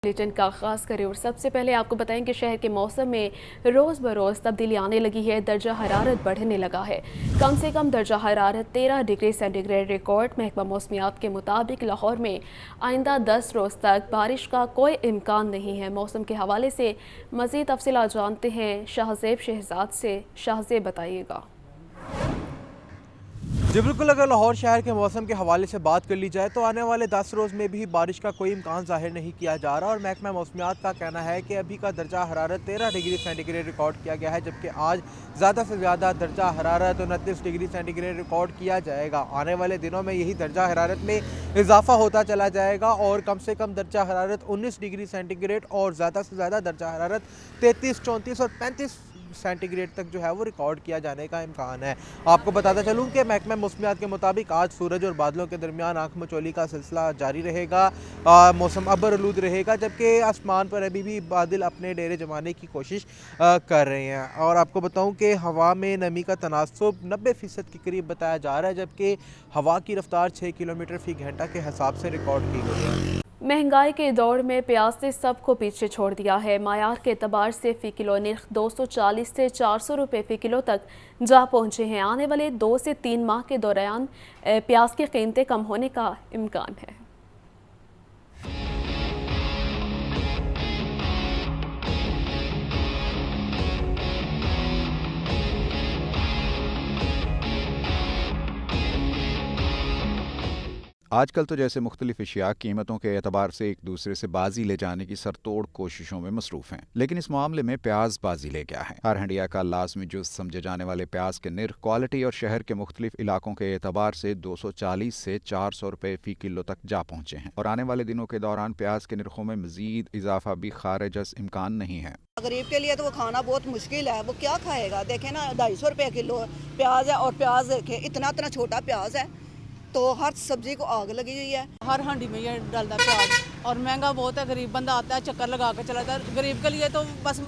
Bulletin का आगाज़ करें और सबसे पहले आपको बताएं कि शहर के मौसम में रोज़ बरोज़ तब्दीली आने लगी है। दर्जा हरारत बढ़ने लगा है। कम से कम दर्जा हरारत 13 डिग्री सेंटीग्रेड रिकॉर्ड। महकमा मौसमियात के मुताबिक लाहौर में आइंदा 10 रोज़ तक बारिश का कोई इम्कान नहीं है। मौसम के हवाले से मज़ीद तफसीलात जानते हैं शाहज़ेब शहजाद से। शाहज़ेब बताइएगा। जी बिल्कुल, अगर लाहौर शहर के मौसम के हवाले से बात कर ली जाए तो आने वाले 10 रोज़ में भी बारिश का कोई इम्कान ज़ाहिर नहीं किया जा रहा और महकमा मौसमियात का कहना है कि अभी का दर्जा हरारत 13 डिग्री सेंटीग्रेड रिकॉर्ड किया गया है, जबकि आज ज़्यादा से ज़्यादा दर्जा हरारत 29 डिग्री सेंटीग्रेड रिकॉर्ड किया जाएगा। आने वाले दिनों में यही दर्जा हरारत में इजाफा होता चला जाएगा और कम से कम दर्जा हरारत 19 डिग्री सेंटीग्रेड और ज़्यादा से ज़्यादा दर्जा हरारत 33, 34 और 35 सेंटीग्रेड तक जो है वो रिकॉर्ड किया जाने का इम्कान है। आपको बताता चलूँ कि महकमा मौसमियात के मुताबिक आज सूरज और बादलों के दरमियान आंख मचोली का सिलसिला जारी रहेगा। मौसम अबर आलूद रहेगा, जबकि आसमान पर अभी भी बादल अपने डेरे जमाने की कोशिश कर रहे हैं। और आपको बताऊँ कि हवा में नमी का तनासुब 90% के करीब बताया जा रहा है, जबकि हवा की रफ्तार 6 किलोमीटर फी घंटा के हिसाब से रिकॉर्ड की गई है। महंगाई के दौर में प्याज ने सबको पीछे छोड़ दिया है। मायार के एतबार से फ़ी किलो नर्ख 240 से 400 रुपये फ़ी किलो तक जा पहुँचे हैं। आने वाले 2 से 3 माह के दौरान प्याज की कीमतें कम होने का इम्कान है। आजकल तो जैसे मुख्तलिफ अशिया कीमतों के एतबार से एक दूसरे से बाजी ले जाने की सरतोड़ कोशिशों में मसरूफ़ हैं, लेकिन इस मामले में प्याज बाजी ले गया है। हर हंडिया का लाजमी जुज़ समझे जाने वाले प्याज के निर्ख क्वालिटी और शहर के मुख्तलिफ इलाकों के एतबार से 240 से 400 रुपये फ़ी किलो तक जा पहुँचे हैं और आने वाले दिनों के दौरान प्याज के निर्खों में मजीद इजाफा भी खारिज इम्कान नहीं है। गरीब के लिए तो वो खाना बहुत मुश्किल है, वो क्या खाएगा। देखें ना, 250 रुपये किलो प्याज है और प्याज देखें इतना छोटा प्याज है तो हर सब्जी को आग लगी हुई है। हर हांडी में ये डलता है प्याज और महंगा बहुत है। गरीब बंदा आता है चक्कर लगा कर चला जाता है। गरीब के लिए तो बस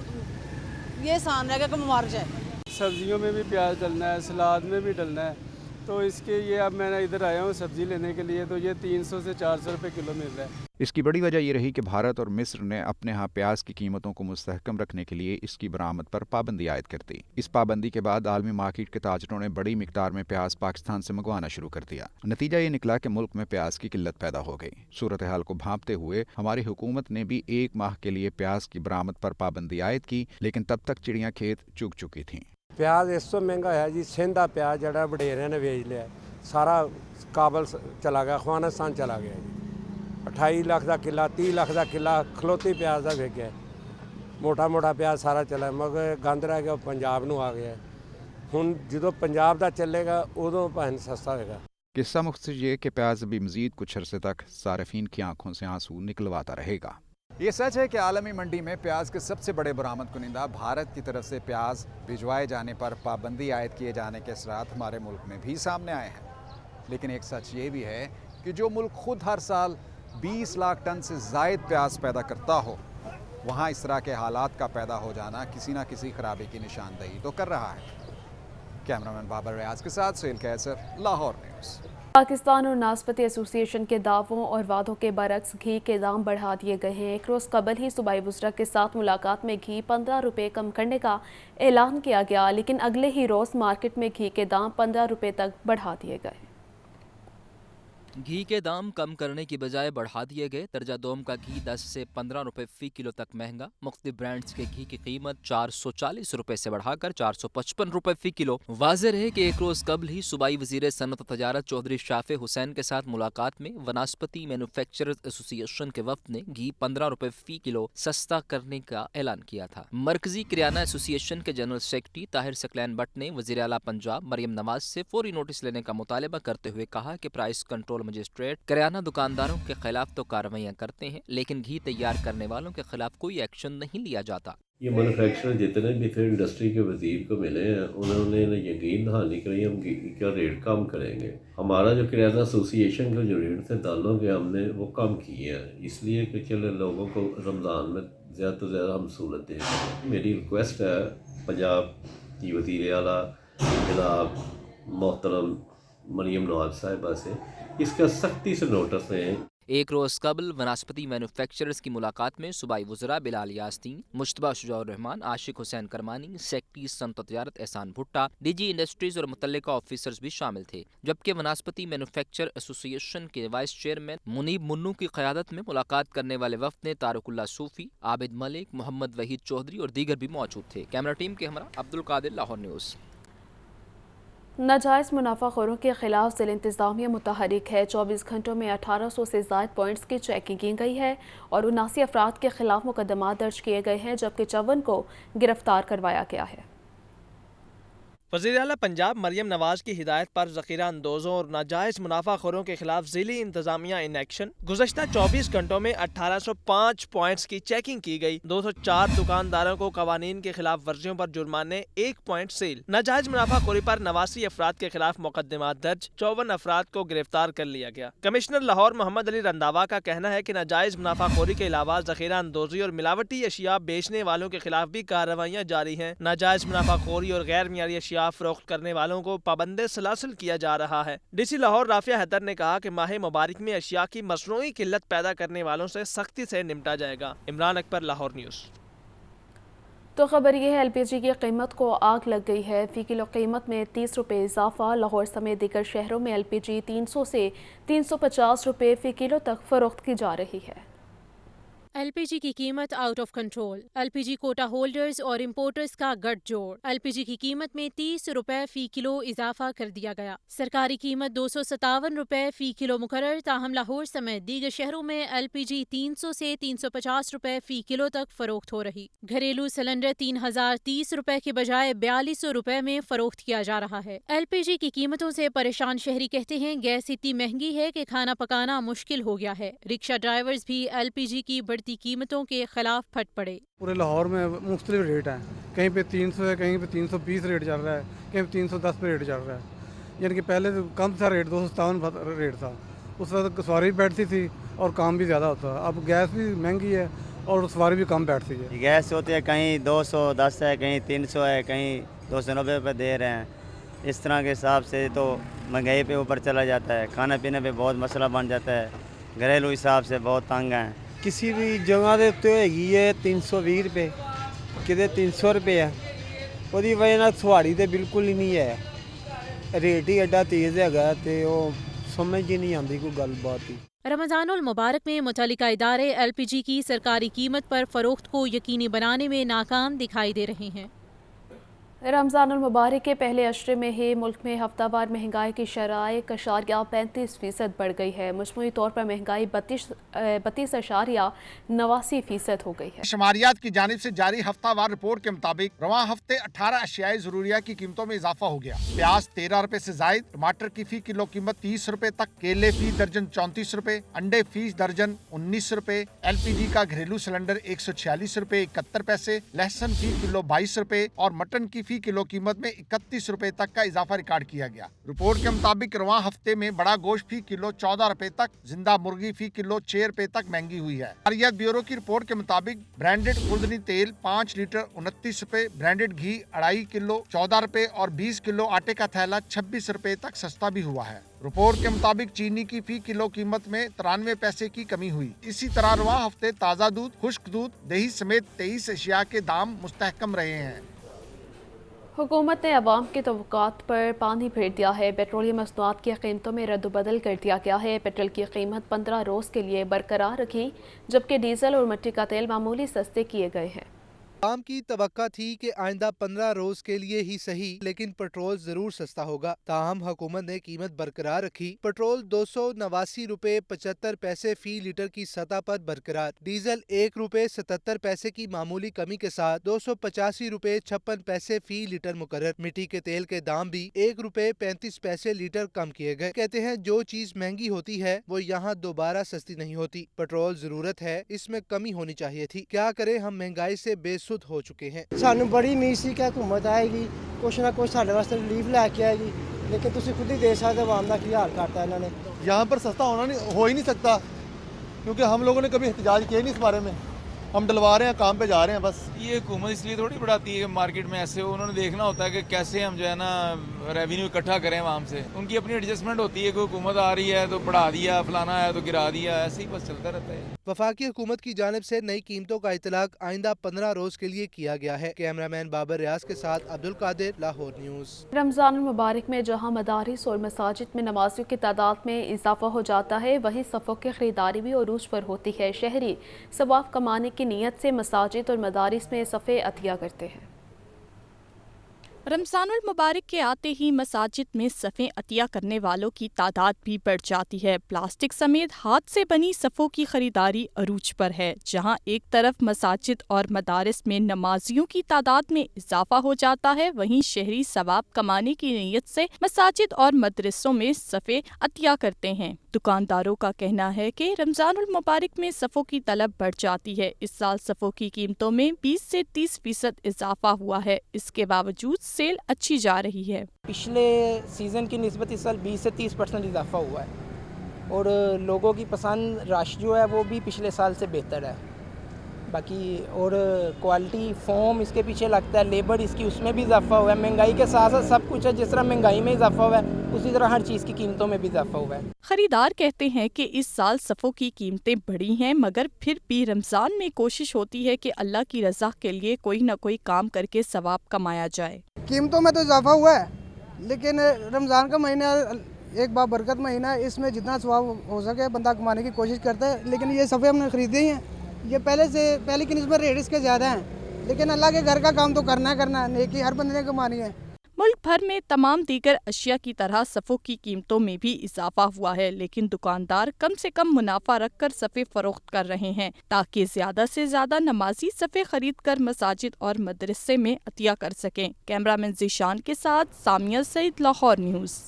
ये आसान है कि मर जाए। सब्जियों में भी प्याज डलना है, सलाद में भी डलना है, तो इसके ये अब मैंने इधर आया हूँ सब्जी लेने के लिए, तो ये 300 से 400 रुपये किलो मिल रहा है। इसकी बड़ी वजह यह रही कि भारत और मिस्र ने अपने यहाँ प्याज की कीमतों को मुस्तहकम रखने के लिए इसकी बरामद पर पाबंदी आयद कर दी। इस पाबंदी के बाद आलमी मार्केट के ताजरों ने बड़ी मिकदार में प्याज पाकिस्तान से मंगवाना शुरू कर दिया। नतीजा ये निकला कि मुल्क में प्याज की किल्लत पैदा हो गई। सूरत हाल को भांपते हुए हमारी हुकूमत ने भी 1 माह के लिए प्याज की बरामद पर पाबंदी आयद की, लेकिन तब तक चिड़ियाँ खेत चुग चुकी थीं। प्याज इस तो महंगा है जी, सिंध का प्याज जड़ा वडेरिया ने बेच लिया, सारा काबल चला गया, अफगानिस्तान चला गया जी। 28 लाख का किला, 30 लाख का किला खलोती प्याज का विक गया। मोटा प्याज सारा चला, मगर गंद रह गया पंजाब नूं आ गया। हुण जो पंजाब का चलेगा उदों भावें सस्ता होगा। किस्सा मुख्तसर ये कि प्याज अभी मजीद कुछ अरसे तक सार्फिन की आंखों से आंसू निकलवाता रहेगा। ये सच है कि आलमी मंडी में प्याज के सबसे बड़े बरामद कुनिंदा भारत की तरफ से प्याज भिजवाए जाने पर पाबंदी आयद किए जाने के असरात हमारे मुल्क में भी सामने आए हैं। लेकिन एक सच ये भी है कि जो मुल्क खुद हर साल 20 लाख टन से ज़ायद प्याज पैदा करता हो, वहाँ इस तरह के हालात का पैदा हो जाना किसी न किसी खराबी की निशानदही तो कर रहा है। कैमरामैन बाबर रियाज के साथ सुहेल कैसर, लाहौर न्यूज़। पाकिस्तान और नाशपाती एसोसिएशन के दावों और वादों के बरक्स घी के दाम बढ़ा दिए गए हैं। एक रोज़ कबल ही सूबाई वज़रा के साथ मुलाकात में घी 15 रुपये कम करने का ऐलान किया गया, लेकिन अगले ही रोज़ मार्केट में घी के दाम 15 रुपये तक बढ़ा दिए गए। घी के दाम कम करने की बजाय बढ़ा दिए गए। दर्जा दोम का घी 10 से 15 रुपये फ़ी किलो तक महंगा। मुख्तलिफ ब्रांड्स के घी की कीमत 440 रुपये से बढ़ाकर 455 रुपये फ़ी किलो। वाज़ेह रहे कि एक रोज़ कबल ही सूबाई वज़ीर सनअत व तजारत चौधरी शाफे हुसैन के साथ मुलाकात में वनस्पति मैन्युफैक्चरर्स एसोसिएशन के वफ़द ने घी 15 रुपये फ़ी किलो सस्ता करने का ऐलान किया था। मरकजी किराना एसोसिएशन के general secretary Tahir Saqlain but ने वज़ीर आला पंजाब मरियम नवाज से फौरी नोटिस लेने का मुतालबा करते हुए कहा कि प्राइस कंट्रोल मजिस्ट्रेट किराना दुकानदारों के खिलाफ तो कार्रवाइयां करते हैं, लेकिन घी तैयार करने वालों के खिलाफ कोई एक्शन नहीं लिया जाता। ये मैन्युफैक्चरर जितने भी फिर इंडस्ट्री के वजीर को मिले हैं, उन्होंने यकीन दहानी करी हम घी का रेट कम करेंगे। हमारा जो किराना एसोसिएशन का जो रेट थे दालों के, हमने वो कम किए हैं, इसलिए कि चले लोगों को रमज़ान में ज़्यादा से ज़्यादा हम सहूलत दे सकें। मेरी रिक्वेस्ट है पंजाब की वज़ीर आला जनाब मोहतरम मरियम नवाज साहिबा से, इसका सख्ती से नोटिस लें। एक रोज़ कबल वनस्पति मैन्युफैक्चरर्स की मुलाकात में सूबाई वज़रा बिलाल यास्तीन, मुश्तबा शुजाउर रहमान, आशिक हुसैन करमानी, सेक्रेटरी सनत तजारत एहसान भुट्टा, डीजी इंडस्ट्रीज और मुतल्लिका ऑफिसर्स भी शामिल थे। जबकि वनस्पति मैन्युफैक्चर एसोसिएशन के वाइस चेयरमैन मुनीब मुन्नू की क़यादत में मुलाकात करने वाले वफ़द ने तारुकुल्ला सूफी, आबिद मलिक, मोहम्मद वहीद चौधरी और दीगर भी मौजूद थे। कैमरा टीम के हमरा अब्दुल कादिर, लाहौर न्यूज़। नाजायज़ मुनाफाखोरों के खिलाफ ज़िला इंतज़ामिया मुतहरिक है। 24 घंटों में 1800 से ज़ायद पॉइंट्स की चेकिंग की गई है और 79 अफराद के खिलाफ मुकदमा दर्ज किए गए हैं, जबकि 54 को गिरफ्तार करवाया गया है। वज़ीर आला पंजाब मरियम नवाज की हिदायत पर ज़ख़ीरा अंदोज़ों और नाजायज़ मुनाफाखोरों के खिलाफ ज़िली इंतज़ामिया इन एक्शन। गुज़श्ता 24 घंटों में 1805 पॉइंट्स की चेकिंग की गई। 204 दुकानदारों को कवानीन के खिलाफ वर्जियों पर जुर्माने, 1 पॉइंट सील। नाजायज़ मुनाफाखोरी पर 89 अफराद के खिलाफ मुकदमा दर्ज, 54 अफराद को गिरफ्तार कर लिया गया। कमिश्नर लाहौर मोहम्मद अली रंधावा का कहना है कि नाजायज़ मुनाफाखोरी के अलावा ज़ख़ीरा अंदोज़ी और मिलावटी अशिया बेचने वालों के खिलाफ भी कार्रवाइयाँ जारी हैं। नाजायज़ मुनाफाखोरी और गैर मियारी अशिया फरोख्त करने वालों को पाबंद सलासिल किया जा रहा है। डीसी लाहौर राफिया हैदर ने कहा कि माह मुबारक में अशिया की मसनूई किल्लत पैदा करने वालों से सख्ती से निपटा जाएगा। इमरान अकबर, लाहौर न्यूज़। तो खबर ये है, LPG की कीमत को आग लग गई है। फ़ी किलो कीमत में 30 रुपये इजाफा। लाहौर समेत दीगर शहरों में LPG 300 से 350 रुपये फ़ी किलो तक फरोख्त की जा रही है। LPG की कीमत out of control. LPG quota holders और इंपोर्टर्स का गठजोड़। LPG की कीमत में 30 रुपये फी किलो इजाफा कर दिया गया। सरकारी कीमत 257 रुपये फी किलो मुकर्रर। ताहम लाहौर समेत दीगर शहरों में LPG 300 से 350 रुपये फी किलो तक फरोख्त हो रही। घरेलू सिलेंडर 3030 रुपये के बजाय 4200 रुपये में फरोख्त किया जा रहा है। LPG की कीमतों से परेशान शहरी कहते हैं गैस इतनी महंगी है कि खाना पकाना मुश्किल हो गया है। रिक्शा ड्राइवर्स भी LPG की कीमतों के खिलाफ फट पड़े। पूरे लाहौर में मुख्तलिफ रेट हैं, कहीं पे 300 है, कहीं पे 320 रेट चल रहा है, कहीं पे 310 पे रेट चल रहा है। यानी कि पहले तो कम था रेट, 257 रेट था। उस वक्त सवारी भी बैठती थी और काम भी ज़्यादा होता। अब गैस भी महंगी है और सवारी भी कम बैठती है। गैस होती है कहीं 210 है, कहीं 300 है, कहीं 290 पे दे रहे हैं। इस तरह के हिसाब से तो महंगाई पे ऊपर चला जाता है। खाने पीने पे बहुत मसला बन जाता है। घरेलू हिसाब से बहुत तंग हैं। किसी भी जगह ਦੇ ਉੱਤੇ ਹੈਗੀ ਹੈ 320 ਰੁਪਏ, ਕਿਤੇ 300 ਰੁਪਏ ਹੈ। ਉਹਦੀ ਵਜ੍ਹਾ ਨਾਲ ਸਵਾਰੀ ਤੇ ਬਿਲਕੁਲ ਹੀ ਨਹੀਂ ਹੈ। ਰੇਟ ਹੀ ਐਡਾ ਤੇਜ਼ ਹੈਗਾ ਤੇ ਉਹ ਸਮਝ ਹੀ ਨਹੀਂ ਆਉਂਦੀ ਕੋਈ ਗੱਲਬਾਤ ਹੀ। रमज़ानुल मुबारक में मुतल्लिका इदारे LPG की सरकारी कीमत पर फरोख्त को यकीनी बनाने में नाकाम दिखाई दे रहे हैं। रमज़ानुल मुबारक के पहले अशरे में ही मुल्क में हफ्तावार महंगाई की शरह 1.35% बढ़ गई है। मजमूई तौर पर महंगाई 32.89% हो गई है। शुमारियात की जानिब से जारी हफ्तावार रिपोर्ट के मुताबिक रवां हफ्ते 18 अशियाई ज़रूरिया की कीमतों में इजाफा हो गया। प्याज 13 रुपए से जायद, टमाटर की फी किलो कीमत 30 रुपए तक, केले फी दर्जन 34 रुपए, अंडे फी दर्जन 19 रुपए, LPG का घरेलू सिलेंडर 146 रुपए 71 पैसे, लहसुन फी किलो 22 रुपए और मटन की किलो कीमत में 31 रुपए तक का इजाफा रिकॉर्ड किया गया। रिपोर्ट के मुताबिक रवां हफ्ते में बड़ा गोश्त फी किलो 14 रुपए तक, जिंदा मुर्गी फी किलो 6 रुपए तक महंगी हुई है। मालियात ब्यूरो की रिपोर्ट के मुताबिक ब्रांडेड खुर्दनी तेल 5 लीटर 29 रुपए, ब्रांडेड घी 2.5 किलो 14 रुपए और 20 किलो आटे का थैला 26 रुपए तक सस्ता भी हुआ है। रिपोर्ट के मुताबिक चीनी की फी किलो कीमत में 93 पैसे की कमी हुई। इसी तरह रवां हफ्ते ताज़ा दूध, खुश्क दूध, दही समेत 23 अशिया के दाम मुस्तहकम रहे हैं। हुकूमत ने अवाम के तवक्कात पर पानी फेर दिया है। पेट्रोलियम मसनूआत की कीमतों में रद्द-बदल कर दिया गया है। पेट्रोल की कीमत 15 रोज़ के लिए बरकरार रखी, जबकि डीजल और मिट्टी का तेल मामूली सस्ते किए गए हैं। आवाम की तवक्का थी कि आइंदा 15 रोज के लिए ही सही लेकिन पेट्रोल जरूर सस्ता होगा। ताहम हुकूमत ने कीमत बरकरार रखी। पेट्रोल 289 रुपए 75 पैसे फी लीटर की सतह पर बरकरार। डीजल 1 रुपए 77 पैसे की मामूली कमी के साथ 285 रुपए 56 पैसे फी लीटर मुकर्रर। मिट्टी के तेल के दाम भी 1 रुपए 35 पैसे लीटर कम किए गए। कहते हैं जो चीज महंगी होती है वो यहाँ दोबारा सस्ती नहीं होती। पेट्रोल जरूरत है, इसमें कमी होनी चाहिए थी। क्या करे, हम महंगाई से बेसुध हो चुके हैं। सानू बड़ी उम्मीद सी कि हुकूमत आएगी, कुछ ना कुछ साडे वास्ते रिलीफ लेके आएगी, लेकिन तुसी खुद ही देख सकते अवाम का की हाल करता इन्होंने। यहाँ पर सस्ता हो ही नहीं सकता क्योंकि हम लोगों ने कभी एहतजाज किया नहीं इस बारे में। हम डलवा रहे हैं, काम पे जा रहे हैं बस। ये हुकूमत इसलिए थोड़ी बढ़ाती है कि मार्केट में ऐसे हो, उन्होंने देखना होता है कि कैसे हम जो है ना रेवेन्यू इकट्ठा करें वहाँ से। उनकी अपनी एडजस्टमेंट होती है, कोई हुकूमत आ रही है तो बढ़ा दिया, फलाना है तो गिरा दिया, ऐसे ही बस चलता रहता है। वफाकी हुकूमत की जानिब से नई कीमतों का इतलाक आइंदा 15 रोज के लिए किया गया है। कैमरामैन बाबर रियाज के साथ अब्दुल कादिर, लाहौर न्यूज़। रमज़ान मुबारक में जहां मदारिस और मसाजिद में नमाजियों की तादाद में इजाफा हो जाता है, वहीं सफ़ों की खरीदारी भी उरूज पर होती है। शहरी सवाब कमाने की नीयत से मसाजिद और मदारिस में सफ़े अतिया करते हैं। रमज़ानुल मुबारक के आते ही मसाजिद में सफ़ें अतिया करने वालों की तादाद भी बढ़ जाती है। प्लास्टिक समेत हाथ से बनी सफ़ों की खरीदारी अरूज पर है। जहां एक तरफ मसाजिद और मदारिस में नमाजियों की तादाद में इजाफा हो जाता है, वहीं शहरी सवाब कमाने की नीयत से मसाजिद और मदरसों में सफ़ें अतिया करते हैं। दुकानदारों का कहना है कि रमज़ानुल मुबारक में सफ़ों की तलब बढ़ जाती है। इस साल सफ़ों की कीमतों में 20 से 30% इजाफा हुआ है। इसके बावजूद सेल अच्छी जा रही है। पिछले सीज़न की निस्बत इस साल 20 से 30% इजाफा हुआ है और लोगों की पसंद रश जो है वो भी पिछले साल से बेहतर है। बाकी और क्वालिटी फॉर्म इसके पीछे लगता है, लेबर इसकी उसमें भी इजाफा हुआ है। महंगाई के साथ साथ सब कुछ है, जिस तरह महंगाई में इजाफा हुआ है उसी तरह हर चीज़ की कीमतों में भी इजाफा हुआ है। खरीदार कहते हैं कि इस साल सफ़ों की कीमतें बढ़ी हैं, मगर फिर भी रमज़ान में कोशिश होती है कि अल्लाह की रज़ा के लिए कोई न कोई काम करके सवाब कमाया जाए। कीमतों में तो इजाफा हुआ है, लेकिन रमज़ान का महीना एक बाबरकत महीना है, इसमें जितना सवाब हो सके बंदा कमाने की कोशिश करता है। लेकिन ये सफ़े हमने ख़रीदे ही हैं, ये पहले की निस्बत रेट इसके ज़्यादा हैं, लेकिन अल्लाह के घर का काम तो करना है, नेकी हर बंदे ने कमानी है। मुल्क भर में तमाम दीगर अशिया की तरह सफ़ों की कीमतों में भी इजाफा हुआ है, लेकिन दुकानदार कम से कम मुनाफा रखकर सफ़े फरोख्त कर रहे हैं ताकि ज़्यादा से ज़्यादा नमाजी सफ़े खरीद कर मसाजिद और मदरसे में अतिया कर सकें। कैमरामैन ज़ीशान के साथ सामिया सईद, लाहौर न्यूज़।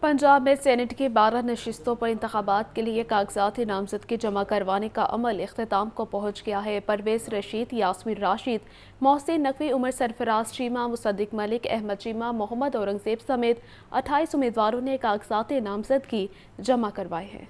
पंजाब में सेनेट की 12 नशिस्तों पर इंतखाबात के लिए कागजात नामजदगी जमा करवाने का अमल इख्तिताम को पहुँच गया है। परवेज़ रशीद, यास्मीन राशिद, मोहसिन नकवी, उमर सरफराज चीमा, मुसद्दिक मलिक, अहमद चीमा, मोहम्मद औरंगज़ेब समेत 28 उम्मीदवारों ने कागजात नामजदगी जमा करवाए हैं।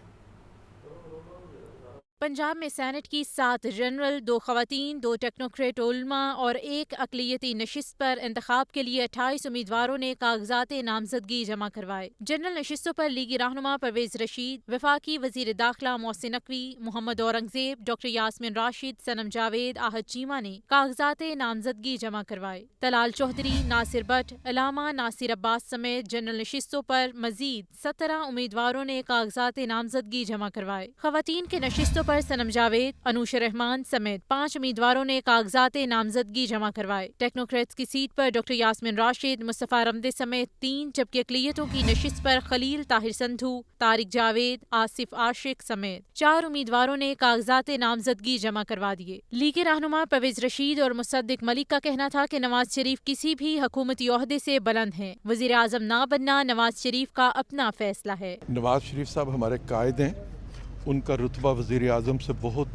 पंजाब में सेनेट की 7 जनरल, 2 ख़वातीन, 2 टेक्नोक्रेट उलमा और 1 अक़लियती नशिस्त पर इंतखाब के लिए 28 उम्मीदवारों ने कागजात नामजदगी जमा करवाए। जनरल नशिस्तों पर लीगी रहनुमा परवेज़ रशीद, वफाकी वज़ीर दाखिला मोहसिन नकवी, मोहम्मद औरंगज़ेब, डॉक्टर यास्मीन राशिद, सनम जावेद, आहद चीमा ने कागजात नामजदगी जमा करवाए। तलाल चौधरी, नासिर भट्ट, अलामा नासिर अब्बास समेत जनरल नशिस्तों पर मजीद 17 उम्मीदवारों ने कागजात नामजदगी जमा करवाए। ख़वातीन के नशिस्तों पर सनम जावेद, अनूश रहमान समेत 5 उम्मीदवारों ने कागजात नामजदगी जमा करवाए। टेक्नोक्रेट्स की सीट पर डॉक्टर यास्मीन राशिद, मुस्तफ़ा रमदे समेत 3, जबकि अक़लियतों की नशिस्त पर खलील ताहिर संधू, तारिक जावेद, आसिफ आशिक समेत 4 उम्मीदवारों ने कागजात नामजदगी जमा करवा दिए। लीगी रहनुमा परवेज़ रशीद और मुसद्दिक मलिक का कहना था कि नवाज शरीफ किसी भी हुकूमती ओहदे से बुलंद हैं, वज़ीर आज़म ना बनना नवाज शरीफ का अपना फैसला है। नवाज शरीफ साहब हमारे कायद हैं, उनका रुतबा वज़ीर आज़म से बहुत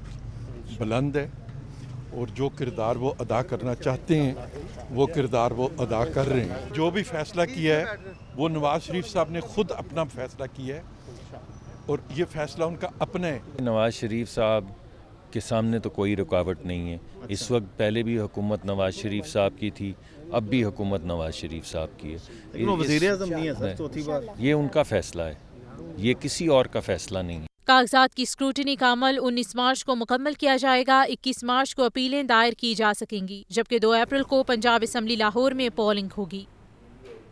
बुलंद है और जो किरदार वो अदा करना चाहते हैं वो किरदार वो अदा कर रहे हैं। जो भी फैसला किया है वो नवाज शरीफ साहब ने खुद अपना फैसला किया है और ये फैसला उनका अपना है। नवाज शरीफ साहब के सामने तो कोई रुकावट नहीं है। इस वक्त पहले भी हुकूमत नवाज शरीफ साहब की थी, अब भी हुकूमत नवाज शरीफ साहब की है। वज़ीर आज़म नहीं है सर, चौथी बार। ये उनका फैसला है, ये किसी और का फैसला नहीं है। कागजात की स्क्रूटनी का अमल 19 मार्च को मुकम्मल किया जाएगा। 21 मार्च को अपीलें दायर की जा सकेंगी, जबकि 2 अप्रैल को पंजाब असम्बली लाहौर में पोलिंग होगी।